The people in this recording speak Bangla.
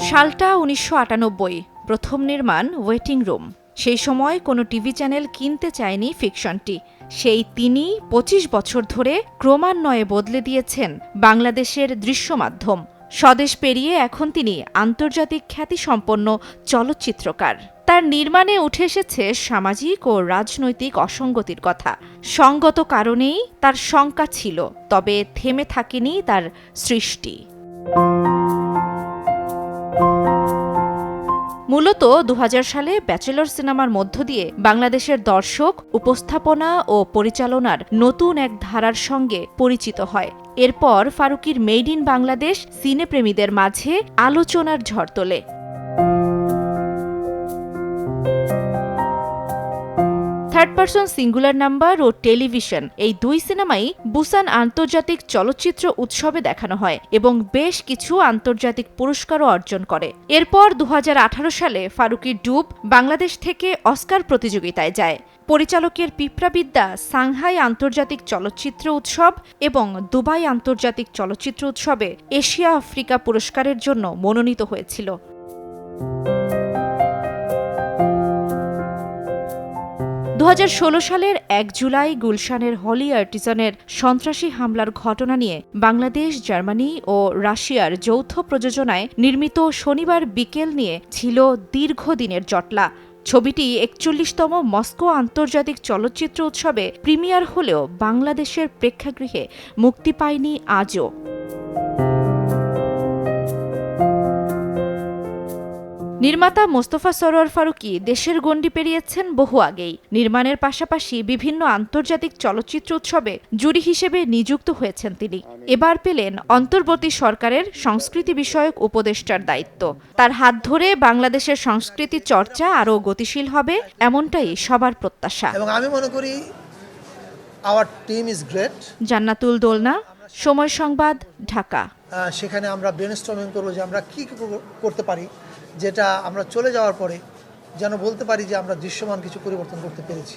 সালটা ১৯৯৮। প্রথম নির্মাণ ওয়েটিং রুম। সেই সময় কোনো টিভি চ্যানেল কিনতে চায়নি ফিকশনটি। সেই তিনি ২৫ বছর ধরে ক্রমান্বয়ে বদলে দিয়েছেন বাংলাদেশের দৃশ্য মাধ্যম। স্বদেশ পেরিয়ে এখন তিনি আন্তর্জাতিক খ্যাতিসম্পন্ন চলচ্চিত্রকার। তার নির্মাণে উঠে এসেছে সামাজিক ও রাজনৈতিক অসঙ্গতির কথা। সঙ্গত কারণেই তার শঙ্কা ছিল, তবে থেমে থাকেনি তার সৃষ্টি। মূলত ২০০০ সালে ব্যাচেলর সিনেমার মধ্য দিয়ে বাংলাদেশের দর্শক উপস্থাপনা ও পরিচালনার নতুন এক ধারার সঙ্গে পরিচিত হয়। এরপর ফারুকীর মেড ইন বাংলাদেশ সিনেপ্রেমীদের মাঝে আলোচনার ঝড় তোলে। থার্ড পারসন সিঙ্গুলার নাম্বার ও টেলিভিশন, এই দুই সিনেমাই বুসান আন্তর্জাতিক চলচ্চিত্র উৎসবে দেখানো হয় এবং বেশ কিছু আন্তর্জাতিক পুরস্কারও অর্জন করে। এরপর ২০১৮ সালে ফারুকীর ডুব বাংলাদেশ থেকে অস্কার প্রতিযোগিতায় যায়। পরিচালকের পিঁপড়াবিদ্যা সাংহাই আন্তর্জাতিক চলচ্চিত্র উৎসব এবং দুবাই আন্তর্জাতিক চলচ্চিত্র উৎসবে এশিয়া আফ্রিকা পুরস্কারের জন্য মনোনীত হয়েছিল। ২০১৬ সালের ১ জুলাই গুলশানের হলি আর্টিজানের সন্ত্রাসী হামলার ঘটনা নিয়ে বাংলাদেশ, জার্মানি ও রাশিয়ার যৌথ প্রযোজনায় নির্মিত শনিবার বিকেল নিয়ে ছিল দীর্ঘদিনের জটলা। ছবিটি ৪১তম মস্কো আন্তর্জাতিক চলচ্চিত্র উৎসবে প্রিমিয়ার হলেও বাংলাদেশের প্রেক্ষাগৃহে মুক্তি পায়নি আজও। নির্মাতা মোস্তফা সরোয়ার ফারুকী দেশের গণ্ডি পেরিয়েছেন বহু আগেই। নির্মাণের পাশাপাশি বিভিন্ন আন্তর্জাতিক চলচ্চিত্র উৎসবে জুরি হিসেবে নিযুক্ত হয়েছেন তিনি। এবার পেলেন অন্তর্বর্তী সরকারের সংস্কৃতি বিষয়ক উপদেষ্টার দায়িত্ব। তার হাত ধরে বাংলাদেশের সংস্কৃতি চর্চা আরও গতিশীল হবে, এমনটাই সবার প্রত্যাশা। এবং আমি মনে করি আওয়ার টিম ইজ গ্রেট। জান্নাতুল দোলনা, সময় সংবাদ, ঢাকা। সেখানে আমরা ব্রেনস্টর্মিং করব যে আমরা কি করতে পারি, যেটা আমরা চলে যাওয়ার পরে যেন বলতে পারি যে আমরা দৃশ্যমান কিছু পরিবর্তন করতে পেরেছি।